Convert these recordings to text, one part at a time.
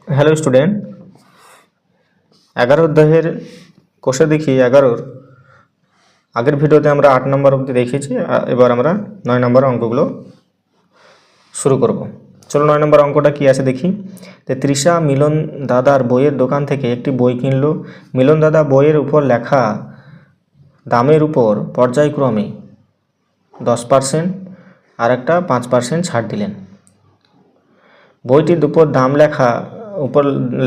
Hello student, 11 অধ্যায়ের কোষে দেখি 11-র আগের ভিডিওতে আমরা 8 নম্বর অবধি দেখিয়েছি। এবার আমরা 9 নম্বর অঙ্কগুলো শুরু করব। চলো 9 নম্বর অঙ্কটা কি আছে দেখি। যে তৃষা মিলন দাদার বইয়ের দোকান থেকে একটি বই কিনলো। মিলন দাদা বইয়ের উপর লেখা দামের উপর পর্যায়ক্রমে 10% আর একটা 5% ছাড় দিলেন। বইটির উপর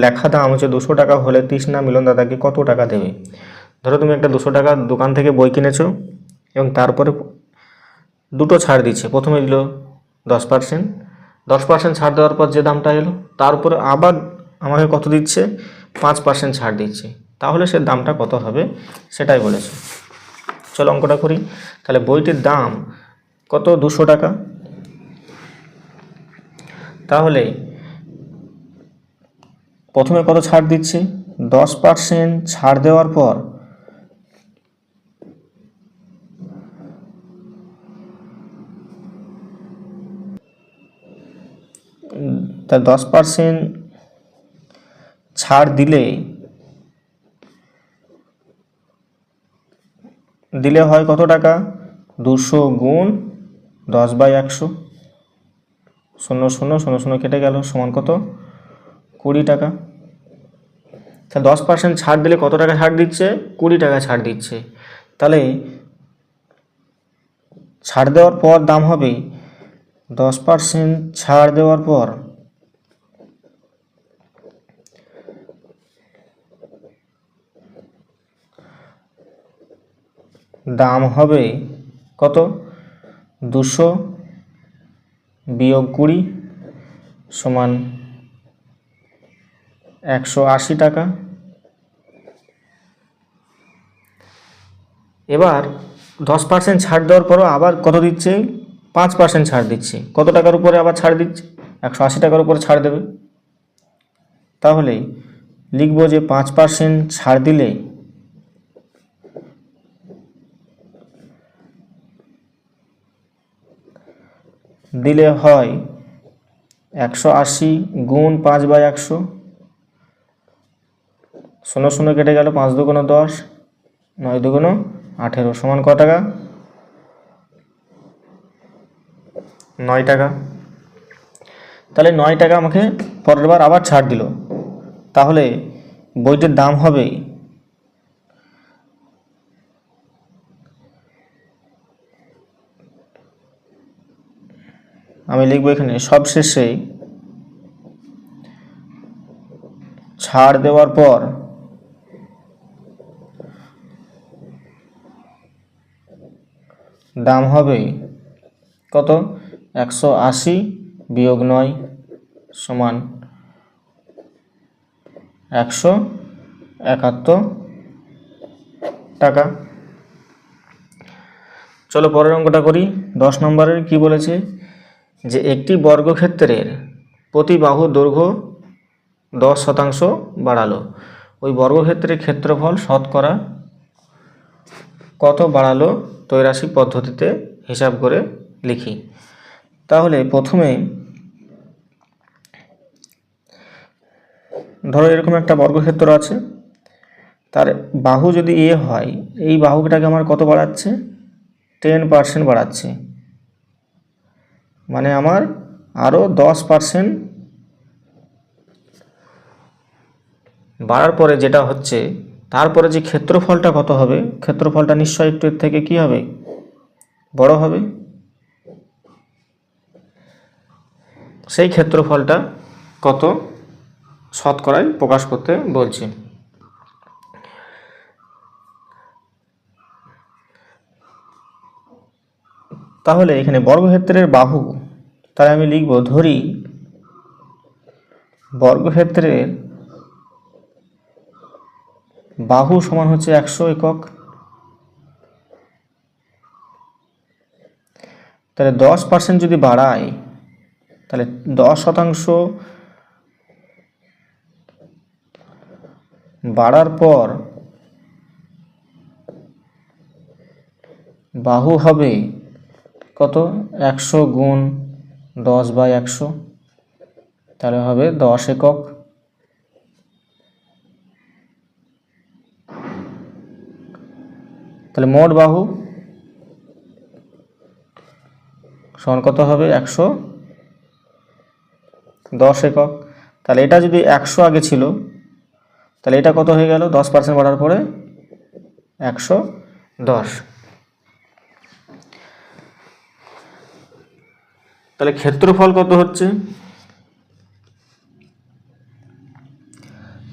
লেখা দাম হচ্ছে 200 টাকা হলে তৃষ্ণা মিলন দাদাকে কত টাকা দেবে। ধরো তুমি একটা 200 টাকা দোকান থেকে বই কিনেছো এবং তারপরে দুটো ছাড় দিচ্ছে। প্রথমে দিল 10%, 10% ছাড় দেওয়ার পর যে দামটা এলো তার উপরে আবার আমাকে কত দিচ্ছে, 5% ছাড় দিচ্ছে। তাহলে সে দামটা কত হবে সেটাই বলেছে। চলো অঙ্কটা করি। তাহলে বইটির দাম কত, 200 টাকা। তাহলে প্রথমে কত ছাড় দিচ্ছে, 10% ছাড় দেওয়ার পর তা 10% ছাড় দিলে হয় কত টাকা, 200 গুণ 10/100, 0 0 0 0 কেটে গেল, সমান কত, 20 টাকা। তাহলে 10% ছাড় দিলে কত টাকা ছাড় দিচ্ছে, 20 টাকা ছাড় দিচ্ছে। তাহলে ছাড় দেওয়ার পর দাম হবে, 10% ছাড় দেওয়ার পর দাম হবে কত, 200 বিয়োগ 20 সমান 180 টাকা। এবার 10% ছাড় দেওয়ার পরও আবার কত দিচ্ছে, 5% ছাড় দিচ্ছে। কত টাকার উপরে আবার ছাড় দিচ্ছে, 180 টাকার উপরে ছাড় দেবে। তাহলে লিখব যে 5% ছাড় দিলে হয় 180 গুণ 5/100, 0 0 কেটে গেল, 5 দুগুণ 10, 9 দুগুণ 18, সমান কত টাকা, 9 টাকা। তাহলে 9 টাকা আমাকে পরের বার আবার ছাড় দিল। তাহলে বইটির দাম হবে, আমি লিখবো এখানে সবশেষে ছাড় দেওয়ার পর দাম হবে কত, 180 বিয়োগ 9 সমান 171 টাকা। চলো পরের অঙ্কটা করি। 10 নম্বরের কি বলেছে, যে একটি বর্গক্ষেত্রের প্রতি বাহুর দৈর্ঘ্য 10% বাড়ালো। ওই বর্গক্ষেত্রের ক্ষেত্রফল শতকরা কত বাড়ালো ত্রৈরাশিক পদ্ধতিতে হিসাব করে লিখি। তাহলে প্রথমে ধরো এরকম একটা বর্গক্ষেত্র আছে, তার বাহু যদি এ হয়, এই বাহুটাকে আমার কত বাড়াচ্ছে, 10% বাড়াচ্ছে। মানে আমার আরও 10% বাড়ার পরে যেটা হচ্ছে, তারপরে যে ক্ষেত্রফলটা কত হবে, ক্ষেত্রফলটা নিশ্চয়ই একটু এর থেকে কি হবে, বড় হবে। সেই ক্ষেত্রফলটা কত শতকরায় প্রকাশ করতে বলছি। তাহলে এখানে বর্গক্ষেত্রের বাহু, তাই আমি লিখব, ধরি বর্গক্ষেত্রের বাহু সমান হচ্ছে 100 একক। তাহলে 10% যদি বাড়ায়, তাহলে 10% বাড়ার পর বাহু হবে কত, 100 গুণ 10/100, তাহলে হবে 10 একক। তাহলে মোট বাহু সমান কত হবে 110 একক। তাহলে এটা যদি 100 আগে ছিল, তাহলে এটা কত হয়ে গেল 10% বাড়ার পরে 110। তাহলে ক্ষেত্রফল কত হচ্ছে?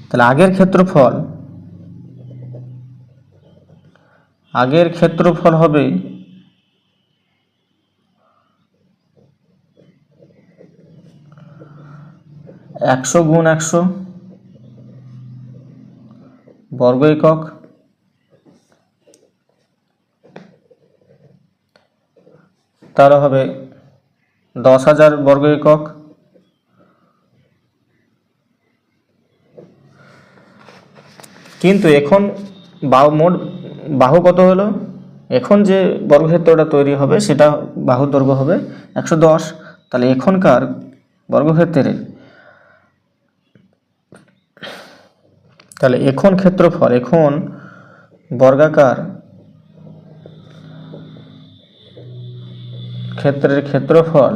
তাহলে আগের ক্ষেত্রফল হবে 100 গুণ 100 বর্গ একক, তাহলে হবে 10,000 বর্গ একক। কিন্তু এখন মোট বাহু কত হলো? এখন যে বর্গক্ষেত্রটা তৈরি হবে সেটা বাহুর দৈর্ঘ্য হবে 110। তাহলে এখনকার বর্গক্ষেত্রের ক্ষেত্রফল, এখন বর্গাকার ক্ষেত্রের ক্ষেত্রফল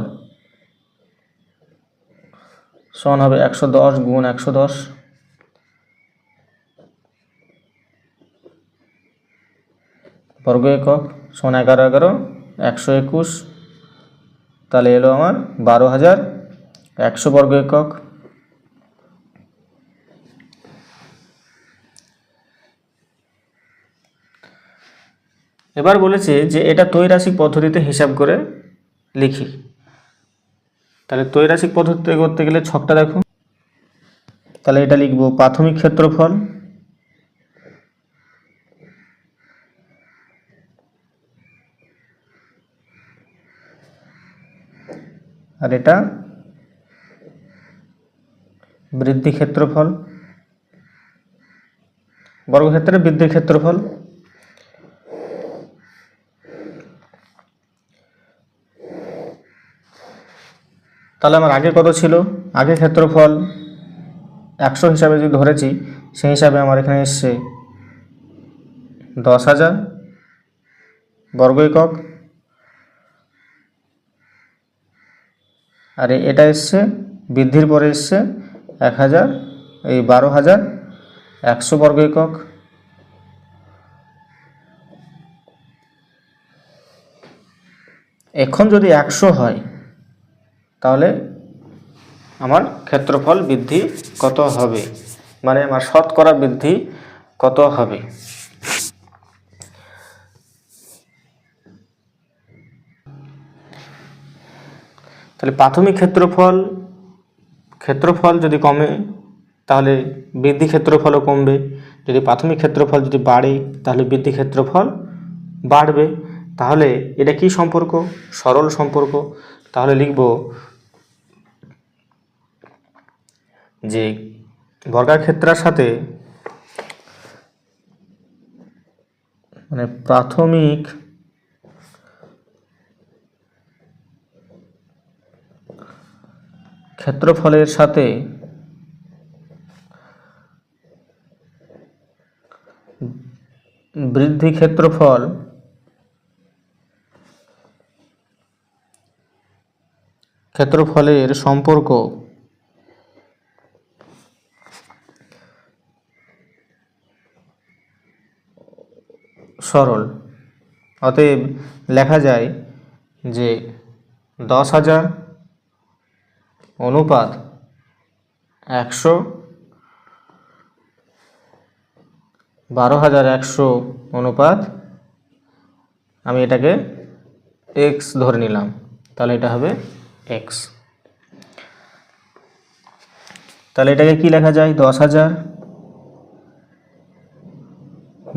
সমান হবে 110 গুণ 110 বর্গ একক সমান 11 121। তাহলে এলো আমার 12,100 বর্গ একক। এবার বলেছে যে এটা ত্রৈরাশিক পদ্ধতিতে হিসাব করে লিখি। তাহলে ত্রৈরাশিক পদ্ধতিতে করতে গেলে ছকটা দেখো। তাহলে এটা লিখব প্রাথমিক ক্ষেত্রফল আর এটা বৃদ্ধি ক্ষেত্রফল, বর্গক্ষেত্রের বৃদ্ধির ক্ষেত্রফল। তাহলে আমার আগে কত ছিল? আগে ক্ষেত্রফল 100 হিসাবে যদি ধরেছি, সেই হিসাবে আমার এখানে এসছে 10,000 বর্গ একক, আর এটা এসছে বৃদ্ধির পরে এসছে 12,100 বর্গ একক। এখন যদি 100 হয় তাহলে আমার ক্ষেত্রফল বৃদ্ধি কত হবে, মানে আমার শতকরা বৃদ্ধি কত হবে। তাহলে প্রাথমিক ক্ষেত্রফল যদি কমে তাহলে বৃদ্ধি ক্ষেত্রফলও কমবে। যদি প্রাথমিক ক্ষেত্রফল যদি বাড়ে তাহলে বৃদ্ধি ক্ষেত্রফল বাড়বে। তাহলে এটা কি সম্পর্ক? সরল সম্পর্ক। তাহলে লিখব যে বর্গাক্ষেত্রের সাথে মানে প্রাথমিক ক্ষেত্রফলের সাথে বৃদ্ধি ক্ষেত্রফলের সম্পর্ক সরল। অতএব লেখা যায় যে 10,000 অনুপাত 100, 12,100 অনুপাত, আমি এটাকে x ধরে নিলাম, তাহলে এটা হবে x। তাহলে এটাকে কি লেখা যায়? 10,000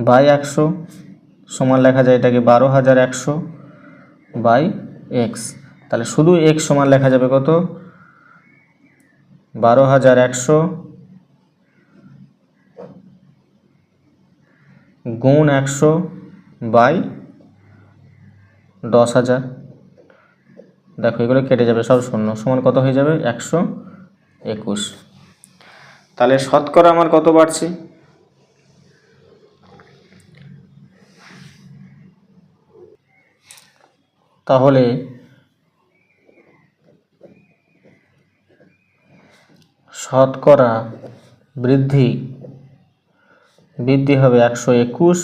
বাই 100 সমান লেখা যায় এটাকে 12,100 বাই x। তাহলে শুধু x সমান লেখা যাবে কত? 12,100 গুণ 100 বাই 10,000। দেখো এগুলো কেটে যাবে, সব শূন্য, সমান কত হয়ে যাবে? 121। তাহলে শতকরা আমার কত বাড়ছে? তাহলে শতকরা বৃদ্ধি হবে 121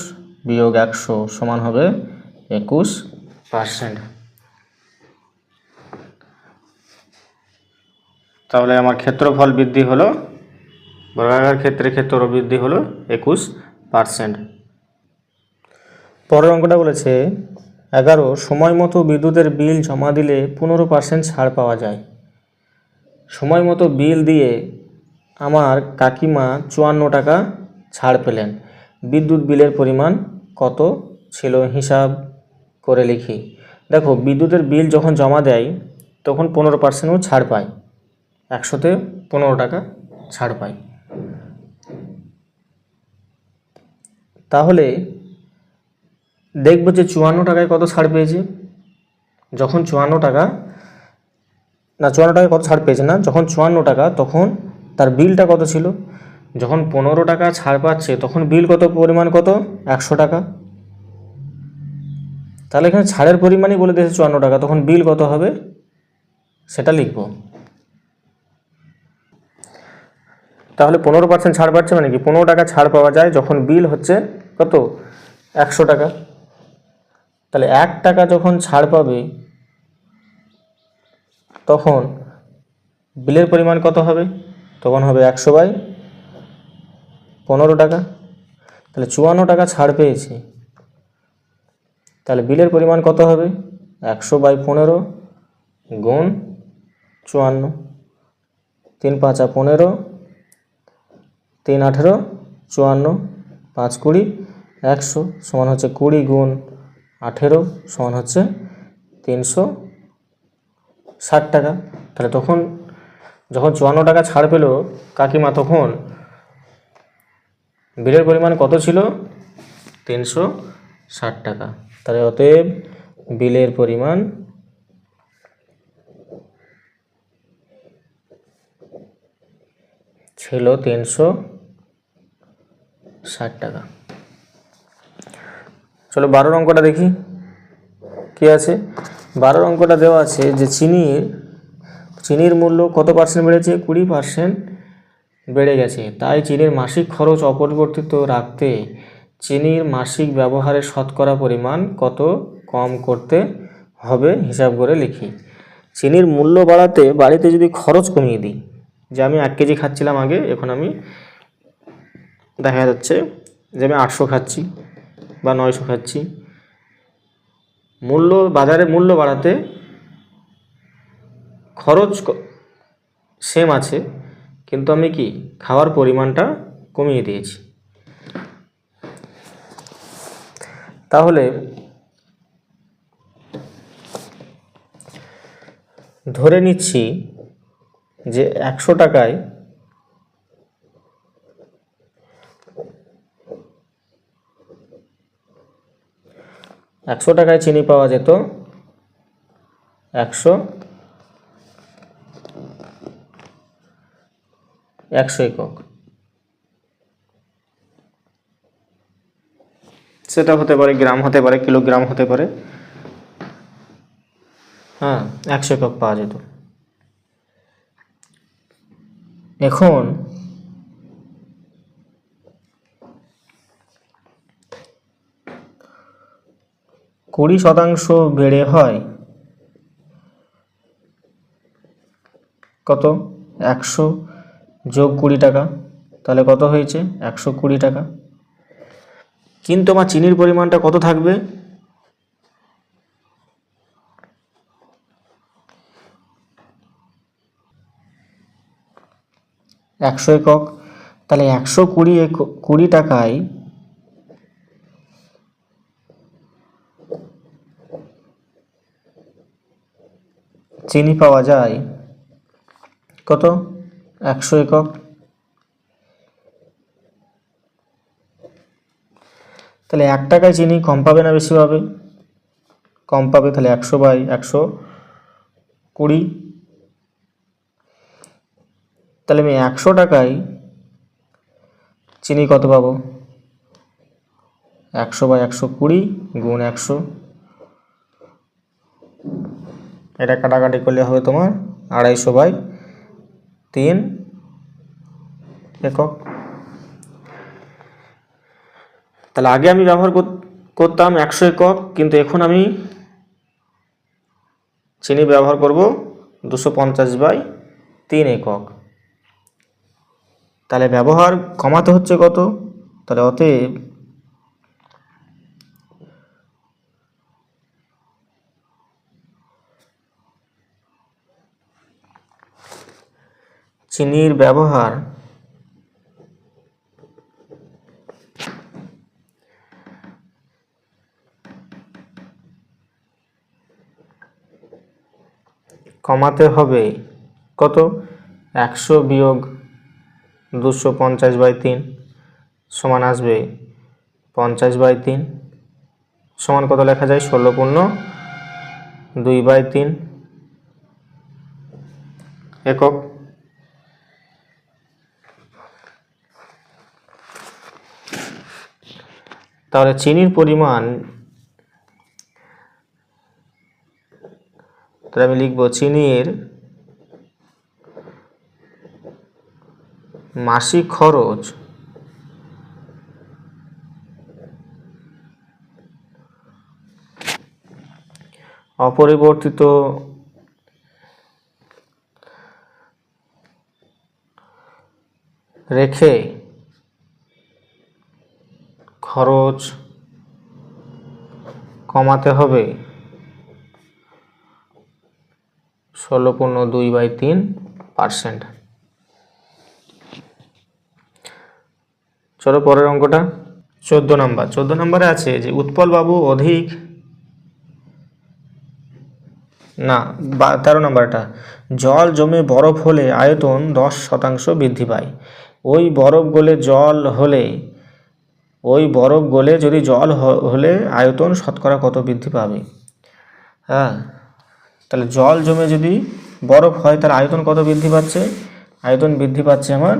বিয়োগ 100 সমান হবে 21%। তাহলে আমার ক্ষেত্রফল বৃদ্ধি হলো, বর্গাকার ক্ষেত্রের ক্ষেত্র বৃদ্ধি হলো 21%। পরের অঙ্কটা বলেছে 11 সময় মতো বিদ্যুতের বিল জমা দিলে 15% ছাড় পাওয়া যায়। সময় মতো বিল দিয়ে আমার কাকিমা 54 টাকা ছাড় পেলেন। বিদ্যুৎ বিলের পরিমাণ কত ছিল হিসাব করে লিখি। দেখো, বিদ্যুতের বিল যখন জমা দেয় তখন 15% ছাড় পায়, 100-তে 15 টাকা ছাড় পায়। তাহলে দেখব যে 54 টাকায় কত ছাড় পেয়েছে। যখন 54 টাকায় কত ছাড় পেয়েছে না, যখন 54 টাকা তখন তার বিলটা কত ছিল। যখন 15 টাকা ছাড় পাচ্ছে তখন বিল কত পরিমাণ কত, 100 টাকা। তাহলে এখানে ছাড়ের পরিমাণই বলে দিয়েছে 54 টাকা, তখন বিল কত হবে সেটা লিখব। তাহলে 15% ছাড় পাচ্ছে মানে কি, 15 টাকা ছাড় পাওয়া যায় যখন বিল হচ্ছে কত, 100 টাকা। তাহলে 1 টাকা যখন ছাড় পাবে তখন বিলের পরিমাণ কত হবে, তখন হবে 100/15 টাকা। তাহলে 54 টাকা ছাড় পেয়েছে, তাহলে বিলের পরিমাণ কত হবে, 100/15 গুণ 54, 3 5 15, 3 18 54, 5 20 100 সমান হচ্ছে 20 গুণ 18 সমান হচ্ছে 360 টাকা। তাহলে তখন যখন 54 টাকা ছাড় পেল কাকিমা, তখন বিলের পরিমাণ কত ছিল, 360 টাকা। তাহলে অতএব বিলের পরিমাণ ছিল 360 টাকা। চলো 12 অঙ্কটা দেখি কি আছে। 12 অঙ্কটা দেওয়া আছে যে চিনির মূল্য কত পার্সেন্ট বেড়েছে, 20% বেড়ে গেছে। তাই চিনির মাসিক খরচ অপরিবর্তিত রাখতে চিনির মাসিক ব্যবহারের শতকরা পরিমাণ কত কম করতে হবে হিসাব করে লিখি। চিনির মূল্য বাড়াতে বাড়িতে যদি খরচ কমিয়ে দিই, যে আমি 1 কেজি খাচ্ছিলাম আগে, এখন আমি দেখা যাচ্ছে যে আমি 800 খাচ্ছি বা 900 খাচ্ছি। বাজারে মূল্য বাড়াতে খরচ সেম আছে, কিন্তু আমি কি খাওয়ার পরিমাণটা কমিয়ে দিয়েছি। তাহলে ধরে নিচ্ছি যে 100 টাকায় চিনি পাওয়া যেত 100 একক। সেটা হতে পারে গ্রাম, হতে পারে কিলোগ্রাম, হতে পারে, হ্যাঁ 100 একক পাওয়া যেত। এখন কুড়ি শতাংশ বেড়ে হয় কত, 100 যোগ 20 টাকা, তাহলে কত হয়েছে, 120 টাকা। কিন্তু আমার চিনির পরিমাণটা কত থাকবে, 100 একক। তাহলে 120 টাকায় চিনি পাওয়া যায় কত, 100 একক। তাহলে 1 টাকায় চিনি কম পাবে না বেশি পাবে, কম পাবে। তাহলে 100/120। তাহলে আমি 100 টাকায় চিনি কত পাবো, 100/120 গুণ 100 এটা কাটাকাটি করলে হবে তোমার 250/3 একক। তাহলে আগে আমি ব্যবহার করতাম 100 একক, কিন্তু এখন আমি চিনি ব্যবহার করব 250/3 একক। তাহলে ব্যবহার কমাতে হচ্ছে কত? তাহলে অতএব চিনির ব্যবহার কমাতে হবে কত? 100 বিয়োগ 250/3 সমান আসবে 50/3 সমান কত লেখা যায়? 16/2/3 একক। তাহলে চিনির পরিমাণ, তাহলে আমি লিখব চিনির মাসিক খরচ অপরিবর্তিত রেখে খরচ কমাতে হবে 16.2/3%। চলো পরের অঙ্কটা 14 নম্বর। 14 নম্বরে আছে যে উৎপল বাবু অধিক, না 13 নম্বরটা, জল জমে বরফ হলে আয়তন 10% বৃদ্ধি পায়। ওই বরফ গলে যদি জল হলে আয়তন শতকরা কত বৃদ্ধি পাবে? হ্যাঁ, তাহলে জল জমে যদি বরফ হয় তাহলে আয়তন কত বৃদ্ধি পাচ্ছে? আয়তন বৃদ্ধি পাচ্ছে আমার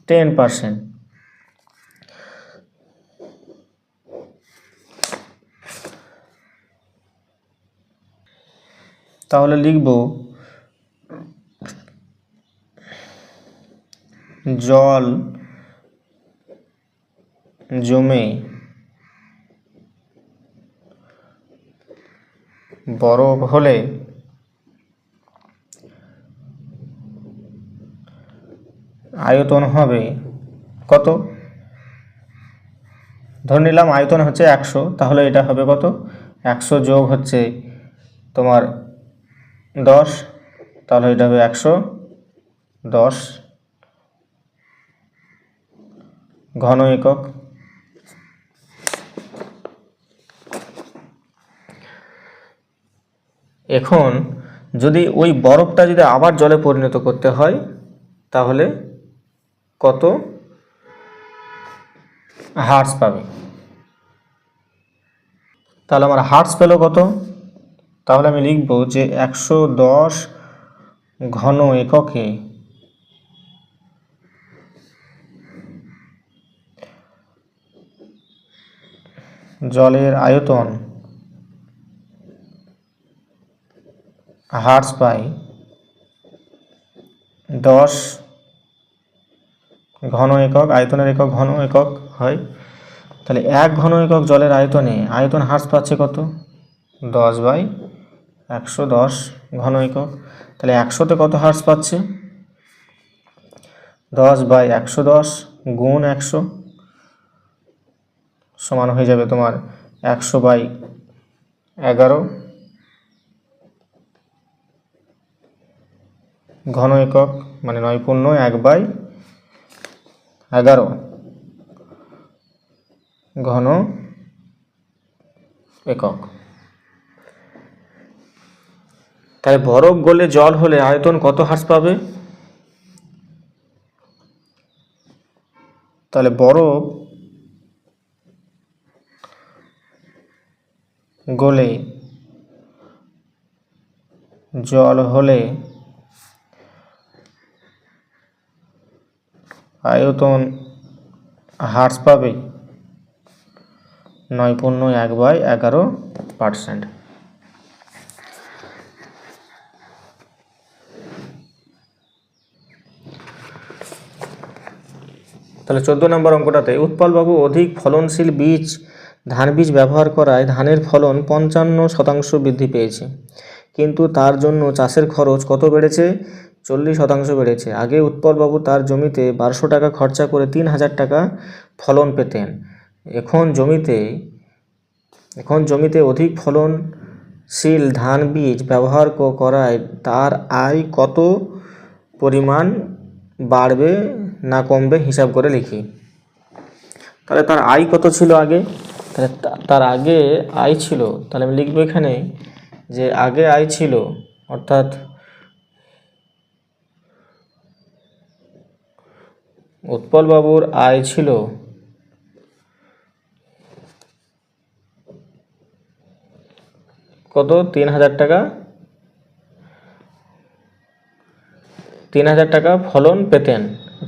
10%। তাহলে লিখব জল জমে বরফ হলে আয়তন হবে কত? ধরে নিলাম আয়তন হচ্ছে 100, তাহলে এটা হবে কত? 100 যোগ হচ্ছে তোমার 10, তাহলে এটা হবে 110 ঘন একক। এখন যদি ওই বরফটা যদি আবার জলে পরিণত করতে হয় তাহলে কত হার্টজ পাবে? তাহলে আমার হার্টজ পেল কত? তাহলে আমি লিখব যে 110 ঘন এককে জলের আয়তন হার্টজ পাই 10 ঘন একক, আয়তনের একক ঘন একক হয়। তাহলে 1 ঘন একক জলের আয়তনে আয়তন হার্টজ পাচ্ছে কত? 10/110 ঘন একক। তাহলে 100তে কত হার্টজ পাচ্ছে? 10/110 গুণ 100 সমান হয়ে যাবে তোমার 100/11 ঘন একক, মানে 9×1/11 ঘন একক। তাহলে বরফ গলে জল হলে আয়তন কত হার্টজ পাবে? তাহলে বরফ গলে জল হলে আয়তন হার্টজ পাবে 9/1/11%। তাহলে 14 নম্বর অঙ্কটাতে উৎপলবাবু অধিক ফলনশীল বীজ ধান বীজ ব্যবহার করায় ধানের ফলন 55% বৃদ্ধি পেয়েছে, কিন্তু তার জন্য চাষের খরচ কত বেড়েছে? 40% বেড়েছে। আগে উৎপলবাবু তার জমিতে 1200 টাকা খরচা করে 3000 টাকা ফলন পেতেন। এখন জমিতে অধিক ফলনশীল ধান বীজ ব্যবহার করায় তার আয় কত পরিমাণ বাড়বে না কমবে হিসাব করে লিখি। তাহলে তার আয় কত ছিল আগে? তাহলে তার আগে আয় ছিল, তাহলে আমি লিখবো এখানে যে আগে আয় ছিল, অর্থাৎ উৎপলবাবুর আয় ছিল কত? 3000 টাকা। 3000 টাকা ফলন পেতেন।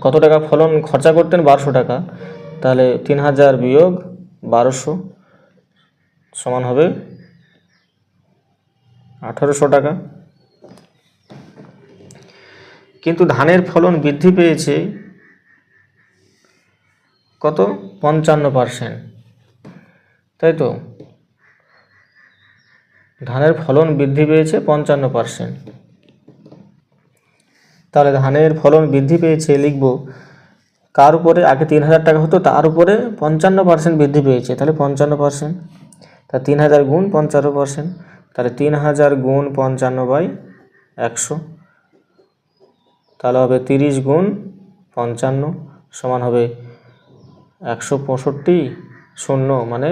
কত টাকা ফলন খরচা করতেন? 1200 টাকা। তাহলে 3000 বিয়োগ 1200 সমান হবে 1800 টাকা। কিন্তু ধানের ফলন বৃদ্ধি পেয়েছে কত? 55%, তাই তো? ধানের ফলন বৃদ্ধি পেয়েছে 55%। তাহলে ধানের ফলন বৃদ্ধি পেয়েছে লিখব কার উপরে? আগে 3000 টাকা হতো, তার উপরে 55% বৃদ্ধি পেয়েছে, তাহলে 55%। তা 3000 গুণ 55%, তাহলে 3000 গুণ 55/100, তাহলে হবে 30 গুণ 55 সমান হবে 165 শূন্য, মানে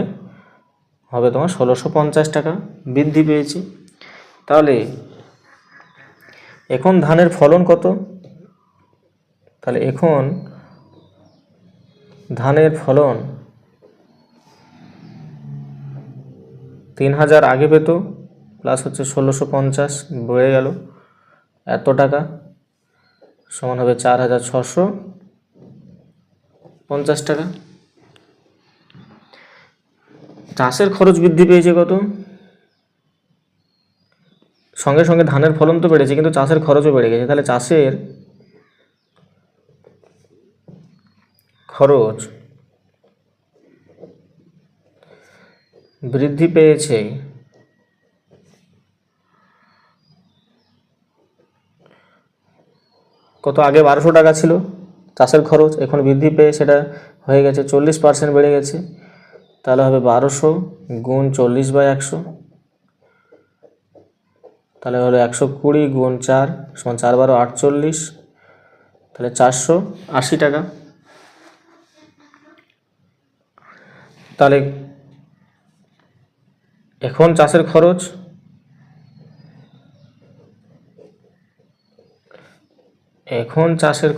হবে তোমার 1650 টাকা বৃদ্ধি পেয়েছে। তাহলে এখন ধানের ফলন কত? তাহলে এখন ধানের ফলন 3000 আগে পেত, প্লাস হচ্ছে 1650 বেড়ে গেল এত টাকা, সমান হবে 4650 টাকা। চাষের খরচ বৃদ্ধি পেয়েছে কত? সঙ্গে সঙ্গে ধানের ফলন তো বেড়েছে, কিন্তু চাষের খরচও বেড়ে গেছে। তাহলে চাষের খরচ বৃদ্ধি পেয়েছে কত? আগে 1200 টাকা ছিল চাষের খরচ, এখন বৃদ্ধি পেয়ে সেটা হয়ে গেছে 40% বেড়ে গেছে। তাহলে হবে 1200 গুণ 40/100, তাহলে হলো 120 গুণ 4 সমান 4 12 48, তাহলে 480 টাকা। তাহলে এখন চাষের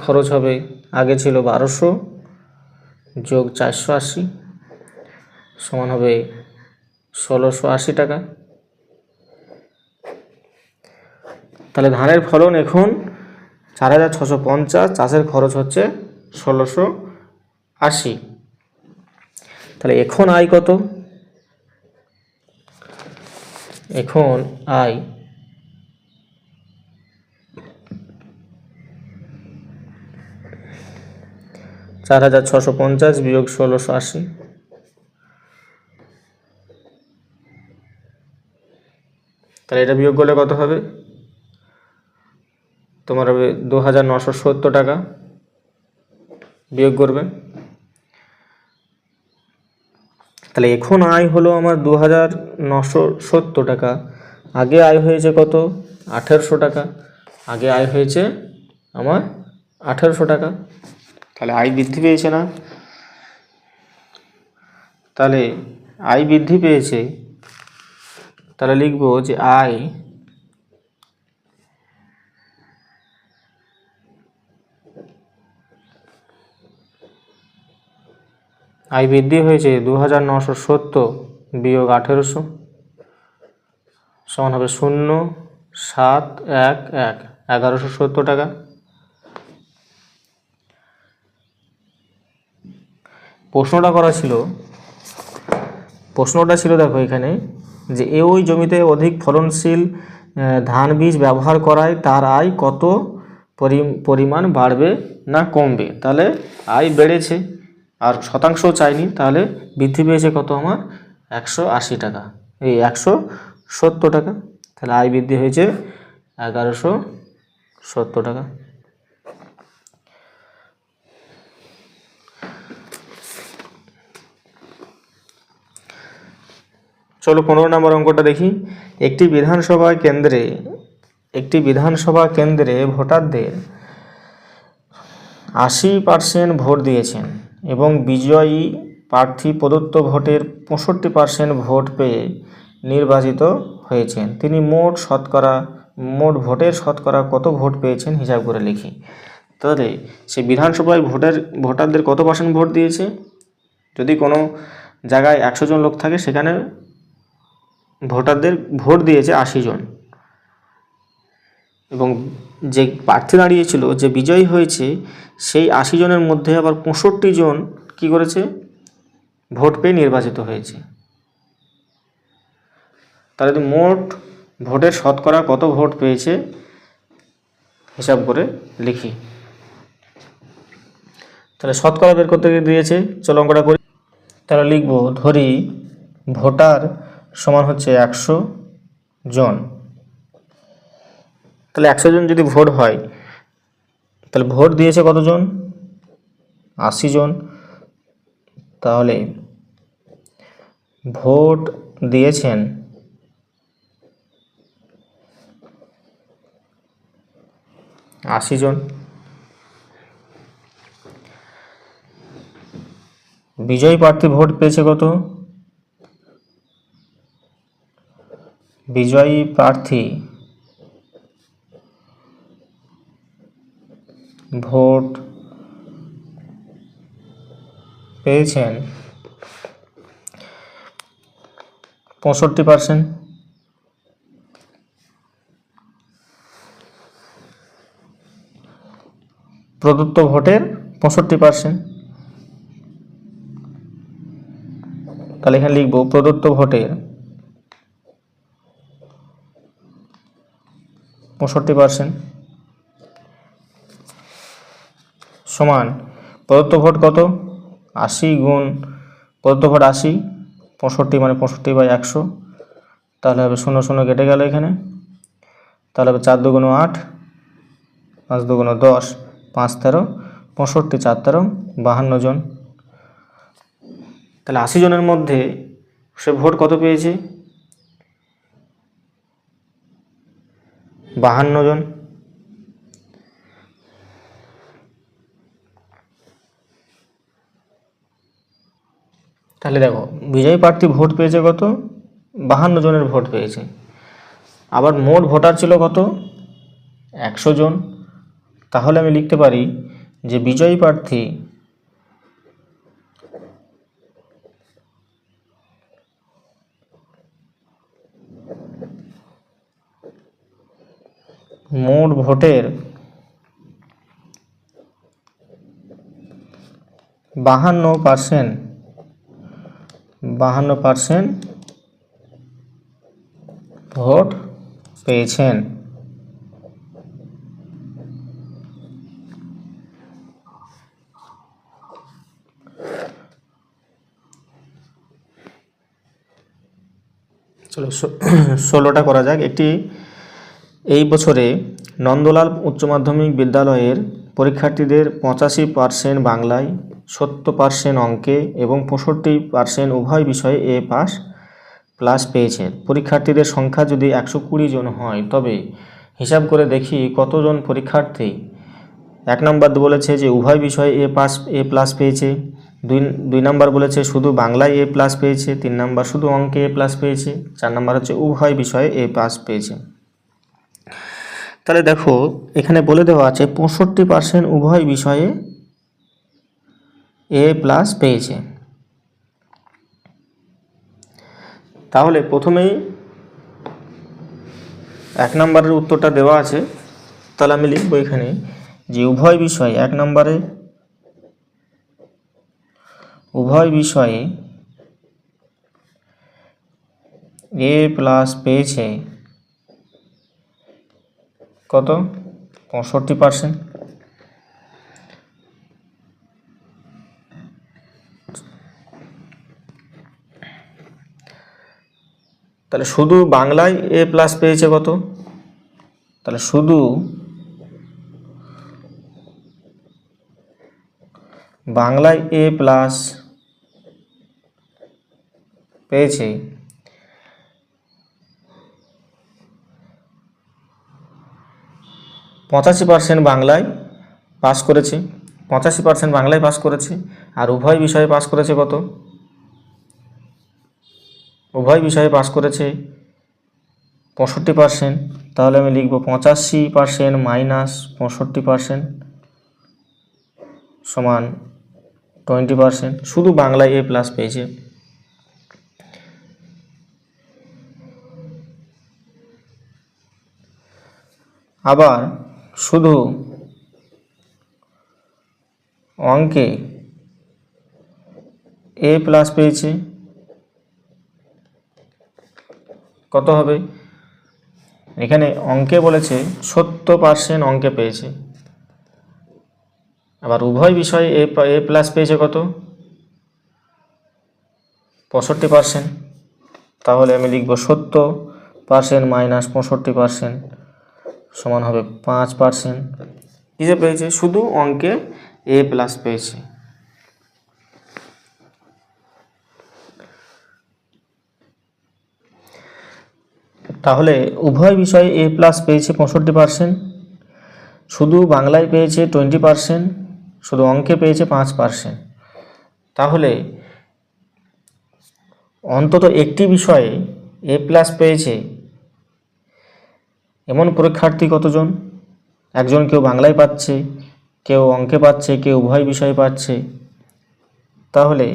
খরচ হবে, আগে ছিল 1200 যোগ 480 সমান হবে 1680 টাকা। তাহলে ধানের ফলন এখন 4650, চাষের খরচ হচ্ছে 1680। তাহলে এখন আয় কত? এখন আয় 4650 বিয়োগ 1680, তাহলে এটা বিয়োগ করলে কত হবে? তোমার হবে 2970 টাকা বিয়োগ করবে। তাহলে এখন আয় হলো আমার 2970 টাকা। আগে আয় হয়েছে কত? 1800 টাকা। আগে আয় হয়েছে আমার 1800 টাকা। তাহলে আয় বৃদ্ধি পেয়েছে না? তাহলে আয় বৃদ্ধি পেয়েছে, তাহলে লিখব যে আয় বৃদ্ধি হয়েছে 2970 বিয়োগ 1800 সমান হবে 0711 1170 টাকা। প্রশ্নটা ছিল দেখো এখানে যে ওই জমিতে অধিক ফলনশীল ধান বীজ ব্যবহার করায় তার আয় কত পরিমাণ বাড়বে না কমবে? তাহলে আয় বেড়েছে আর শতাংশ চাইনি, তাহলে বৃদ্ধি পেয়েছে কত আমার 180 টাকা, এই 170 টাকা। তাহলে আয় বৃদ্ধি হয়েছে 1170 টাকা। চলো 15 নম্বর অঙ্কটা দেখি। একটি বিধানসভা কেন্দ্রে ভোটারদের 80% ভোট দিয়েছেন এবং বিজয়ী প্রার্থী প্রদত্ত ভোটের 65% ভোট পেয়ে নির্বাচিত হয়েছেন। তিনি মোট ভোটের শতকরা কত ভোট পেয়েছেন হিসাব করে লিখি। তাহলে সে বিধানসভায় ভোটারদের কত পার্সেন্ট ভোট দিয়েছে? যদি কোনো জায়গায় 100 জন লোক থাকে, সেখানে ভোটারদের ভোট দিয়েছে 80 জন, এবং যে প্রার্থী দাঁড়িয়েছিল, যে বিজয়ী হয়েছে, সেই 80 জনের মধ্যে আবার 65 জন কী করেছে? ভোট পেয়ে নির্বাচিত হয়েছে। তাহলে যদি মোট ভোটের শতকরা কত ভোট পেয়েছে হিসাব করে লিখি। তাহলে শতকরা বের করতে দিয়েছে, চলো অঙ্কটা করি। তাহলে লিখব, ধরি ভোটার সমান হচ্ছে 100 জন। তাহলে 100 জন যদি ভোট হয়, তাহলে ভোট দিয়েছে কতজন? 80 জন। তাহলে ভোট দিয়েছেন 80 জন। বিজয়ী প্রার্থী ভোট পেয়েছে কত? বিজয়ী প্রার্থী ভোট পেয়েছেন 65%। প্রদত্ত ভোটের 65%। তাহলে এখানে লিখব, প্রদত্ত ভোটের 65% সমান প্রদত্ত ভোট কত? 80 গুণ প্রদত্ত ভোট 80, 65 মানে 65/100। তাহলে হবে 0 0 কেটে গেল এখানে। তাহলে হবে 4 2 8, 5 2 10, 5 13, 65, 4 13, 52 জন। তাহলে 80 জনের মধ্যে সে ভোট কত পেয়েছে? 52 জন। তাহলে দেখো, বিজয়ী প্রার্থী ভোট পেয়েছে কত? 52 জনের ভোট পেয়েছে। আবার মোট ভোটার ছিল কত? 100 জন। তাহলে আমি লিখতে পারি যে বিজয়ী প্রার্থী মোট ভোটের 52% ভোট পেয়েছেন। চলো 16টা করা যাক। এই বছরে নন্দলাল উচ্চ মাধ্যমিক বিদ্যালয়ের পরীক্ষার্থীদের 85% বাংলায়, 70% অঙ্কে এবং 65% উভয় বিষয়ে A+ পেয়েছে। পরীক্ষার্থীদের সংখ্যা যদি 120 জন হয়, তবে হিসাব করে দেখি কতজন পরীক্ষার্থী 1 নম্বর বলেছে যে উভয় বিষয়ে A+ পেয়েছে, 2 নম্বর বলেছে শুধু বাংলায় A+ পেয়েছে, 3 নম্বর শুধু অঙ্কে A+ পেয়েছে, 4 নম্বর হচ্ছে উভয় বিষয়ে A+ পেয়েছে। তাহলে দেখো, এখানে বলে দেওয়া আছে 65% উভয় বিষয়ে A+ পেয়েছে। তাহলে প্রথমেই 1 নম্বরের উত্তরটা দেওয়া আছে। তাহলে আমি লিখব এখানে যে উভয় বিষয়ে 1 নম্বরে উভয় বিষয়ে A+ পেয়েছে কত? 65%। তাহলে শুধু বাংলায় এ প্লাস পেয়েছে কত? তাহলে শুধু বাংলায় এ প্লাস পেয়েছে 85% বাংলায় পাস করেছে, 85% বাংলায় পাস করেছে। আর উভয় বিষয়ে পাস করেছে কত? উভয় বিষয়ে পাস করেছে 65%। তাহলে আমি লিখব 85% মাইনাস 65% সমান 20%। শুধু বাংলায় এ প্লাস পেয়েছে। আবার শুধু অঙ্কে এ প্লাস পেয়েছে কত হবে? এখানে অঙ্কে বলেছে 70% অঙ্কে পেয়েছে। আবার উভয় বিষয়ে এ প্লাস পেয়েছে কত? 65%। তাহলে আমি লিখব 70% মাইনাস 65% সমান হবে 5%। কিসে পেয়েছে? শুধু অঙ্কে এ প্লাস পেয়েছে। তাহলে উভয় বিষয়ে এ প্লাস পেয়েছে 65%, শুধু বাংলায় পেয়েছে 20%, শুধু অঙ্কে পেয়েছে 5%। তাহলে অন্তত একটি বিষয়ে এ প্লাস পেয়েছে এমন পরীক্ষার্থী কতজন? একজন কেউ বাংলায় পাচ্ছে, কেউ অঙ্কে পাচ্ছে, কেউ উভয় বিষয়ে পাচ্ছে। তাহলে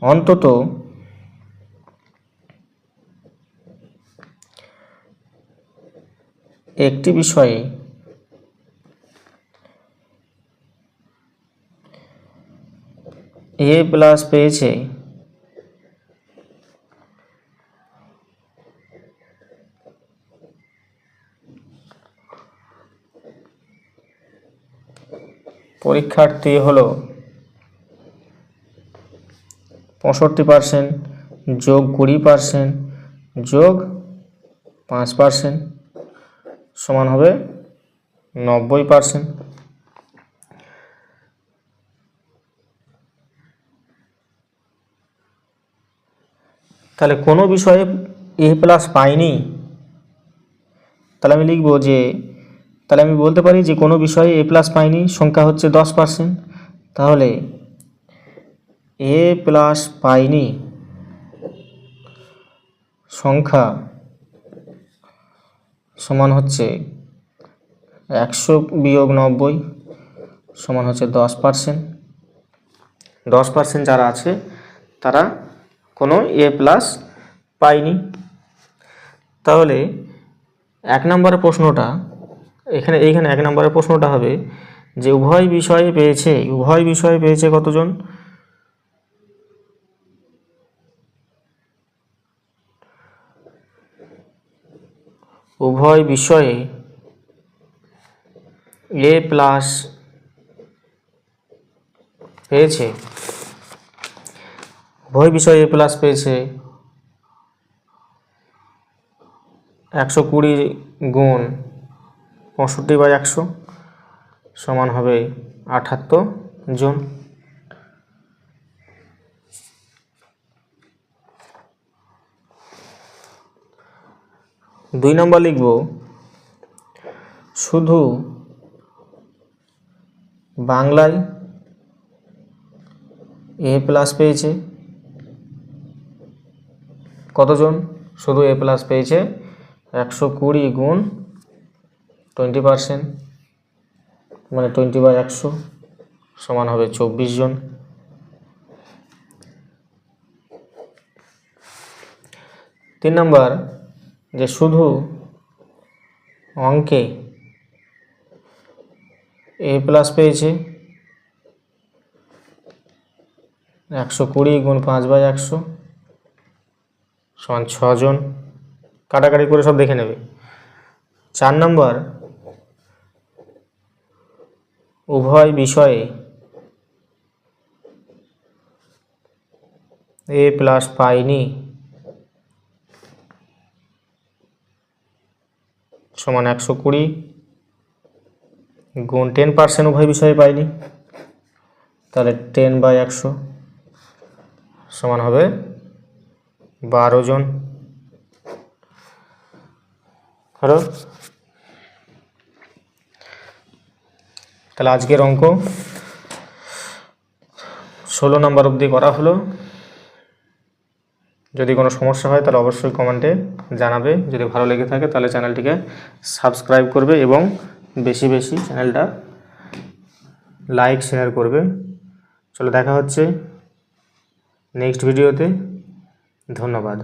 অন্তত একটি বিষয়ে এ প্লাস পেয়েছে পরীক্ষার্থী হলো 65% যোগ 20% যোগ 5% সমান হবে 90%। তাহলে কোনো বিষয়ে এ প্লাস পাইনি, তাহলে আমি লিখব যে, তাহলে আমি বলতে পারি যে কোনো বিষয়ে এ প্লাস পাইনি সংখ্যা হচ্ছে 10%। তাহলে এ প্লাস পাইনি সংখ্যা সমান হচ্ছে 100 বিয়োগ 90 সমান হচ্ছে 10%। 10% যারা আছে তারা কোনো এ প্লাস পায়নি। তাহলে এক নম্বরের প্রশ্নটা এইখানে এক নম্বরের প্রশ্নটা হবে যে উভয় বিষয়ে পেয়েছে কতজন? উভয় বিষয়ে এ প্লাস পেয়েছে, উভয় বিষয়ে এ প্লাস পেয়েছে 120 গুণ 65/100 সমান হবে 78 জন। দুই নম্বর লিখব শুধু বাংলায় এ প্লাস পেয়েছে কতজন? শুধু এ প্লাস পেয়েছে 120 গুণ 20%, মানে 20/100 সমান হবে 24 জন। তিন নম্বর যে শুধু অঙ্কে এ প্লাস পেয়েছে 120 গুণ 5/100 সমান 6 জন। কাটাকাটি করে সব দেখে নেবে। 4 নম্বর উভয় বিষয়ে A+ পাইনি সমান 120 গুণ 10% উভয় বিষয়ে পাইনি, তাহলে 10/100 সমান হবে 12 জন। হলো, তাহলে আজকের অঙ্ক 16 নম্বর অবধি করা হলো। যদি কোনো সমস্যা হয় তাহলে অবশ্যই কমেন্টে জানাবে। যদি ভালো লেগে থাকে তাহলে চ্যানেলটিকে সাবস্ক্রাইব করবে এবং বেশি বেশি চ্যানেলটা লাইক শেয়ার করবে। চলো দেখা হচ্ছে নেক্সট ভিডিওতে। ধন্যবাদ।